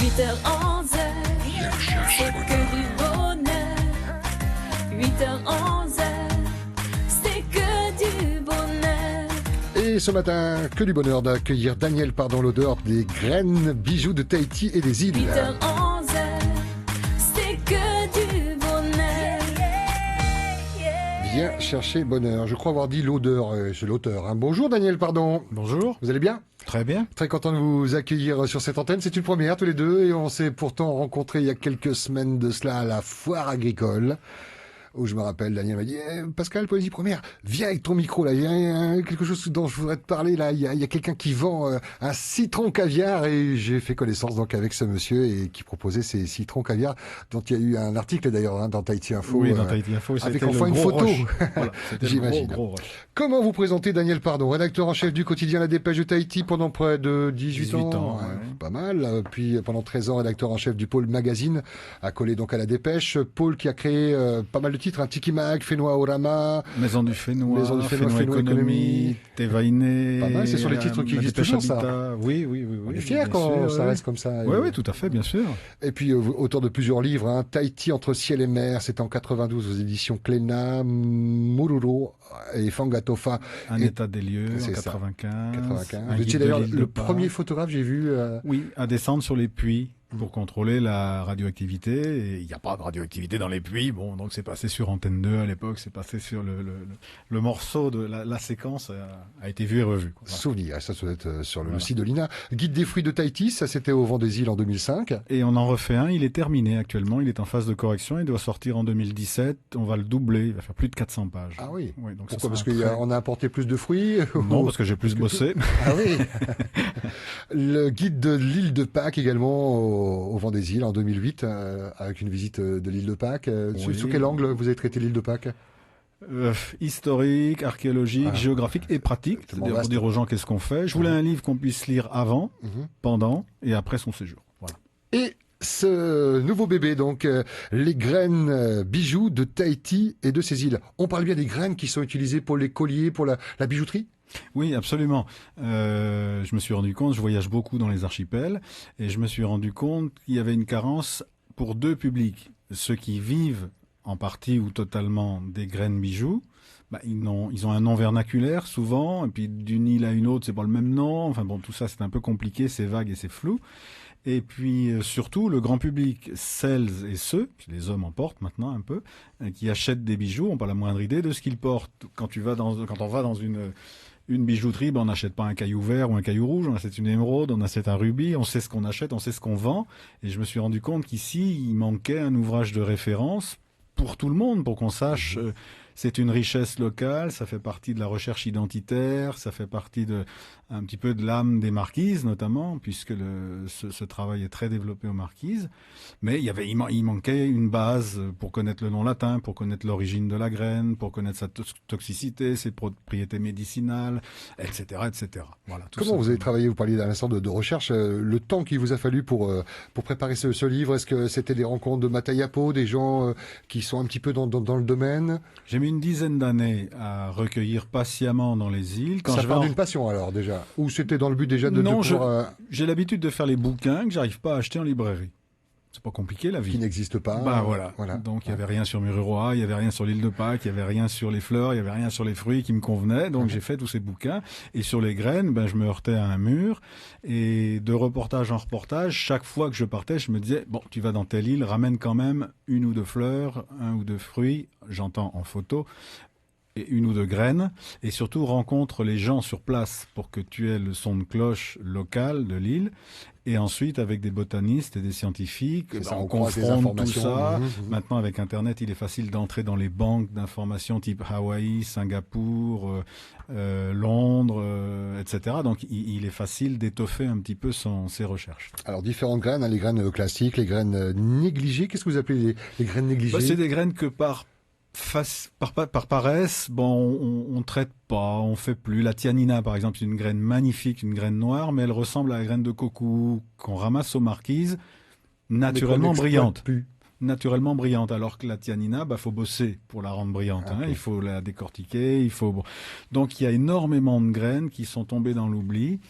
8h-11h, c'est que du bonheur. 8h-11h, c'est que du bonheur. Et ce matin, que du bonheur d'accueillir Daniel Pardon, l'odeur des graines, bijoux de Tahiti et des îles. 8h-11h, c'est que du bonheur. Viens chercher bonheur. Je crois avoir dit l'odeur, c'est l'auteur. Hein. Bonjour Daniel Pardon. Bonjour. Vous allez bien ? Très bien. Très content de vous accueillir sur cette antenne. C'est une première tous les deux et on s'est pourtant rencontrés il y a quelques semaines de cela à la foire agricole. Où je me rappelle, Daniel m'a dit Pascal, Poésie Première, viens avec ton micro là, il y a quelque chose dont je voudrais te parler là. Il y a quelqu'un qui vend un citron caviar et j'ai fait connaissance donc avec ce monsieur et qui proposait ces citrons caviar dont il y a eu un article d'ailleurs hein, dans Tahiti Info. Oui, dans Tahiti Info, avec c'était enfin le une gros photo. Voilà, c'était J'imagine. le gros rush. Comment vous présentez Daniel Pardon, rédacteur en chef du quotidien La Dépêche de Tahiti pendant près de 18 ans. Ouais. Pas mal. Puis pendant 13 ans, rédacteur en chef du pôle magazine, accolé donc à La Dépêche. Pôle qui a créé pas mal de titres, un Tiki Mag, Fénois Orama, Maison du Fénois, Fénois Économie, Tevaïné. Pas mal, ce sont les titres qui existent toujours, ça. Oui. On est fiers quand ça reste comme ça. Oui, tout à fait, bien sûr. Et puis, auteur de plusieurs livres, hein, Tahiti entre ciel et mer, c'est en 92 aux éditions Cléna, Mururu et Fangatofa. Un état des lieux en C'est ça. 95. Vous étiez d'ailleurs le premier photographe, j'ai vu. Oui, à descendre sur les puits pour contrôler la radioactivité. Et il n'y a pas de radioactivité dans les puits. Bon, donc c'est passé sur Antenne 2 à l'époque, c'est passé sur le morceau de la séquence a été vu et revu. Quoi. Voilà. Souvenir, ça doit être sur le site de l'INA. Guide des fruits de Tahiti, ça c'était au Vent des Îles en 2005. Et on en refait un, il est terminé actuellement, il est en phase de correction, il doit sortir en 2017, on va le doubler, il va faire plus de 400 pages. Ah oui, donc pourquoi ? Parce qu'on a apporté plus de fruits ? Non, parce que j'ai plus bossé. Ah oui. Le guide de l'île de Pâques également au Vent des Îles en 2008 avec une visite de l'île de Pâques. Oui. Sous quel angle vous avez traité l'île de Pâques ? Historique, archéologique, géographique et pratique. C'est-à-dire pour dire aux gens qu'est-ce qu'on fait. Je voulais un livre qu'on puisse lire avant, pendant et après son séjour. Voilà. Et ce nouveau bébé, donc les graines bijoux de Tahiti et de ses îles. On parle bien des graines qui sont utilisées pour les colliers, pour la bijouterie ? Oui, absolument. Je me suis rendu compte, je voyage beaucoup dans les archipels, et je me suis rendu compte qu'il y avait une carence pour deux publics. Ceux qui vivent en partie ou totalement des graines bijoux, ils ont un nom vernaculaire souvent, et puis d'une île à une autre, c'est pas le même nom. Enfin bon, tout ça c'est un peu compliqué, c'est vague et c'est flou. Et puis surtout le grand public, celles et ceux, puis les hommes en portent maintenant un peu, qui achètent des bijoux, n'ont pas la moindre idée de ce qu'ils portent. Quand on va dans une bijouterie, on n'achète pas un caillou vert ou un caillou rouge, on achète une émeraude, on achète un rubis, on sait ce qu'on achète, on sait ce qu'on vend. Et je me suis rendu compte qu'ici, il manquait un ouvrage de référence pour tout le monde, pour qu'on sache, c'est une richesse locale, ça fait partie de la recherche identitaire, ça fait partie un petit peu de l'âme des marquises notamment, puisque ce travail est très développé aux marquises. Mais il manquait une base pour connaître le nom latin, pour connaître l'origine de la graine, pour connaître sa toxicité, ses propriétés médicinales, etc., etc. Voilà. Comment vous avez travaillé ? Vous parliez d'un instant de recherche. Le temps qu'il vous a fallu pour préparer ce livre, est-ce que c'était des rencontres de Matayapo, des gens qui sont un petit peu dans le domaine ? J'ai mis une dizaine d'années à recueillir patiemment dans les îles. Ça part d'une passion alors déjà ? Ou c'était dans le but déjà de Non, pouvoir... j'ai l'habitude de faire les bouquins que j'arrive pas à acheter en librairie. C'est pas compliqué la vie. Qui n'existe pas. Voilà. Donc il y avait rien sur Mururoa, il y avait rien sur l'île de Pâques, il y avait rien sur les fleurs, il y avait rien sur les fruits qui me convenaient. Donc j'ai fait tous ces bouquins. Et sur les graines, je me heurtais à un mur. Et de reportage en reportage, chaque fois que je partais, je me disais, bon, tu vas dans telle île, ramène quand même une ou deux fleurs, un ou deux fruits, j'entends en photo, et une ou deux graines, et surtout rencontre les gens sur place pour que tu aies le son de cloche local de l'île, et ensuite avec des botanistes et des scientifiques, on confronte tout ça. Maintenant avec Internet, il est facile d'entrer dans les banques d'informations type Hawaï, Singapour, Londres, etc. Donc il est facile d'étoffer un petit peu ses recherches. Alors différentes graines, les graines classiques, les graines négligées, qu'est-ce que vous appelez les graines négligées ? C'est des graines que par paresse, on traite pas, on fait plus. La tianina, par exemple, c'est une graine magnifique, une graine noire, mais elle ressemble à la graine de coco qu'on ramasse aux marquises, naturellement brillante. naturellement brillante, alors que la tianina, faut bosser pour la rendre brillante. Ok. Il faut la décortiquer, Donc il y a énormément de graines qui sont tombées dans l'oubli,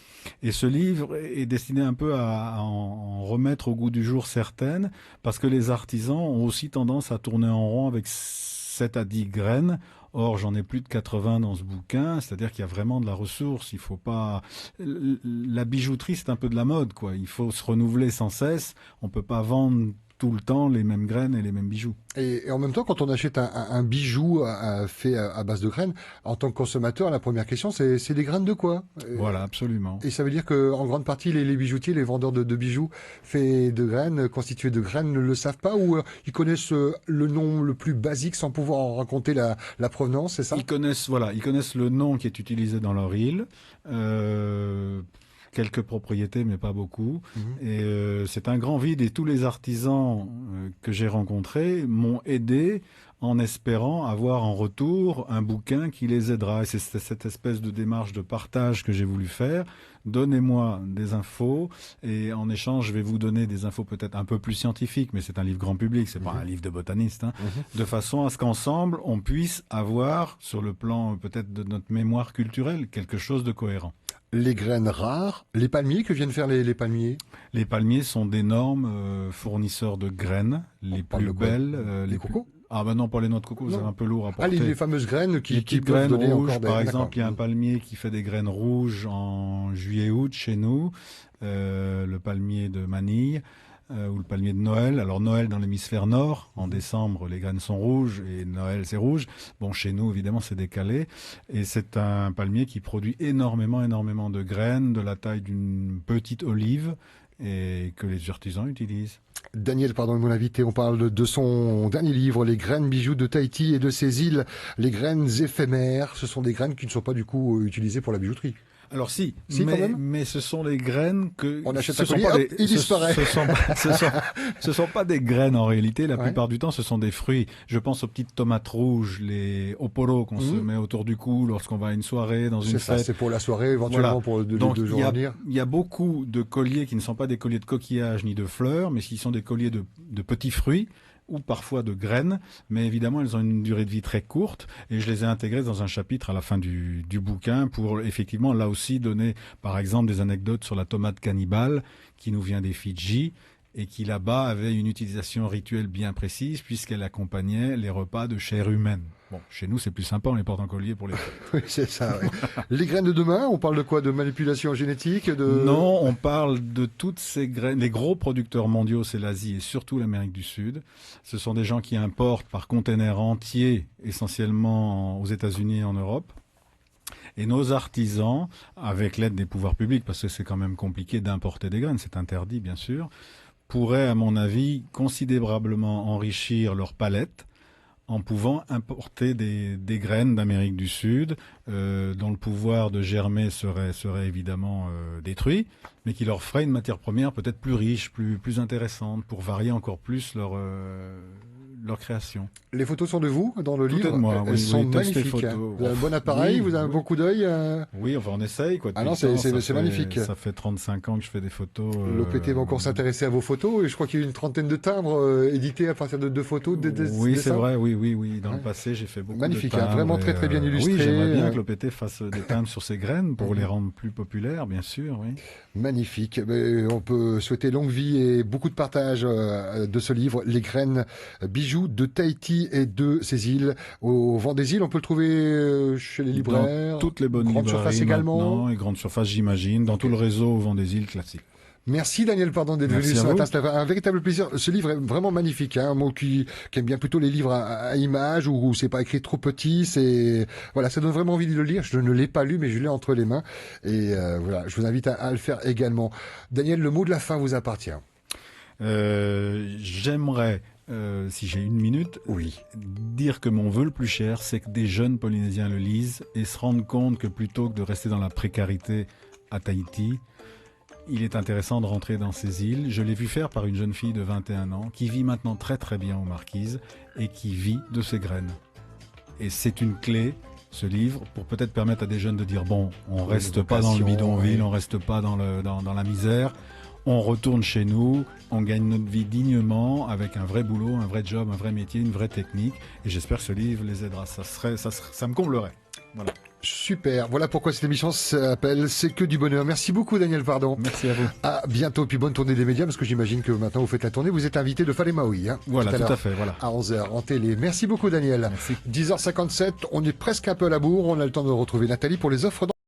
et ce livre est destiné un peu à en remettre au goût du jour certaines, parce que les artisans ont aussi tendance à tourner en rond avec 7 à 10 graines. Or, j'en ai plus de 80 dans ce bouquin, c'est-à-dire qu'il y a vraiment de la ressource. Il faut pas. La bijouterie, c'est un peu de la mode, quoi. Il faut se renouveler sans cesse. On peut pas vendre tout le temps les mêmes graines et les mêmes bijoux. Et en même temps, quand on achète un bijou fait à base de graines, en tant que consommateur, la première question, c'est des graines de quoi? Voilà, absolument. Et ça veut dire que, en grande partie, les bijoutiers, les vendeurs de bijoux faits de graines, constitués de graines, ne le savent pas, ou ils connaissent le nom le plus basique sans pouvoir en raconter la provenance, c'est ça? Ils connaissent le nom qui est utilisé dans leur île. Quelques propriétés, mais pas beaucoup. Et c'est un grand vide, et tous les artisans que j'ai rencontrés m'ont aidé en espérant avoir en retour un bouquin qui les aidera. Et c'est cette espèce de démarche de partage que j'ai voulu faire. Donnez-moi des infos, et en échange, je vais vous donner des infos peut-être un peu plus scientifiques, mais c'est un livre grand public, c'est pas un livre de botaniste, de façon à ce qu'ensemble, on puisse avoir, sur le plan peut-être de notre mémoire culturelle, quelque chose de cohérent. Les graines rares, les palmiers, que viennent faire les palmiers? Les palmiers sont d'énormes fournisseurs de graines, les parle plus de quoi? belles. Les cocos? Ah ben non, pas les noix de coco, c'est Non. un peu lourd à Ah, porter. les fameuses graines Les qui petites peuvent graines donner rouges, encore des... par D'accord. exemple, il y a un palmier qui fait des graines rouges en juillet-août chez nous, le palmier de Manille, ou le palmier de Noël. Alors Noël dans l'hémisphère nord, en décembre les graines sont rouges et Noël c'est rouge. Bon, chez nous évidemment c'est décalé, et c'est un palmier qui produit énormément de graines de la taille d'une petite olive, et que les artisans utilisent. Daniel, pardon, mon invité, on parle de son dernier livre, Les graines bijoux de Tahiti et de ses îles, les graines éphémères. Ce sont des graines qui ne sont pas du coup utilisées pour la bijouterie. Alors si, Si, quand même. mais ce sont les graines que... On achète ce un sont collier, pas hop, il disparaît. Ce sont pas des graines en réalité, la Ouais. plupart du temps ce sont des fruits. Je pense aux petites tomates rouges, les oporos qu'on se met autour du cou lorsqu'on va à une soirée, dans une C'est ça, fête. c'est pour la soirée, éventuellement Voilà. pour deux Donc jours à venir. il y a beaucoup de colliers qui ne sont pas des colliers de coquillages ni de fleurs, mais qui sont des colliers de petits fruits, ou parfois de graines, mais évidemment elles ont une durée de vie très courte, et je les ai intégrées dans un chapitre à la fin du bouquin pour effectivement là aussi donner par exemple des anecdotes sur la tomate cannibale qui nous vient des Fidji, et qui là-bas avait une utilisation rituelle bien précise puisqu'elle accompagnait les repas de chair humaine. Bon, chez nous c'est plus sympa, on les porte en collier pour les... Oui, c'est ça. Ouais. Les graines de demain, on parle de quoi? De manipulation génétique, Non, on parle de toutes ces graines. Les gros producteurs mondiaux, c'est l'Asie et surtout l'Amérique du Sud. Ce sont des gens qui importent par containers entiers, essentiellement aux États-Unis et en Europe. Et nos artisans, avec l'aide des pouvoirs publics, parce que c'est quand même compliqué d'importer des graines, c'est interdit bien sûr, pourraient, à mon avis, considérablement enrichir leur palette en pouvant importer des graines d'Amérique du Sud, dont le pouvoir de germer serait évidemment détruit, mais qui leur ferait une matière première peut-être plus riche, plus intéressante, pour varier encore plus leur création. Les photos sont de vous dans le Tout livre. est de moi, Elles oui, sont oui, texte et magnifiques. photos. Hein. Vous avez un bon appareil, Oui, vous avez un oui. bon coup d'œil. Oui, enfin on essaye quoi. Ah depuis non, le temps, c'est ça magnifique. Ça fait 35 ans que je fais des photos. L'OPT va encore s'intéresser à vos photos, et je crois qu'il y a eu une trentaine de timbres édités à partir de 2 photos. Oui, c'est vrai, oui. Dans Ouais. le passé, j'ai fait beaucoup Magnifique, de hein, timbres. vraiment très, très bien illustré. Oui, j'aimerais bien que l'OPT fasse des timbres sur ces graines pour les rendre plus populaires, bien sûr, oui. Magnifique. Mais on peut souhaiter longue vie et beaucoup de partage de ce livre, Les graines bijoux de Tahiti et de ses îles. Au vent des îles, on peut le trouver chez les libraires. Dans toutes les bonnes Grande librairies surface également. maintenant, et grande surface, j'imagine, dans tout le réseau au vent des îles classique. Merci Daniel, pardon d'être Merci venu à ce vous. matin. C'était un véritable plaisir. Ce livre est vraiment magnifique. Hein. Moi qui aime bien plutôt les livres à images où c'est pas écrit trop petit, c'est voilà, ça donne vraiment envie de le lire. Je ne l'ai pas lu, mais je l'ai entre les mains. Et voilà, je vous invite à le faire également. Daniel, le mot de la fin vous appartient. J'aimerais, si j'ai une minute, Oui. dire que mon vœu le plus cher, c'est que des jeunes Polynésiens le lisent et se rendent compte que plutôt que de rester dans la précarité à Tahiti, il est intéressant de rentrer dans ces îles. Je l'ai vu faire par une jeune fille de 21 ans qui vit maintenant très très bien aux Marquises et qui vit de ses graines. Et c'est une clé, ce livre, pour peut-être permettre à des jeunes de dire bon, on reste pas dans le vocation, bidonville, ouais. on reste pas dans la misère, on retourne chez nous, on gagne notre vie dignement, avec un vrai boulot, un vrai job, un vrai métier, une vraie technique. Et j'espère que ce livre les aidera. Ça me comblerait. Voilà. Super. Voilà pourquoi cette émission s'appelle C'est que du bonheur. Merci beaucoup, Daniel Pardon. Merci à vous. À bientôt, puis bonne tournée des médias, parce que j'imagine que maintenant vous faites la tournée. Vous êtes invité de Faleh Maoui. Voilà, tout l'heure, à fait. Voilà. À 11h en télé. Merci beaucoup, Daniel. Merci. 10h57, on est presque un peu à la bourre. On a le temps de retrouver Nathalie pour les offres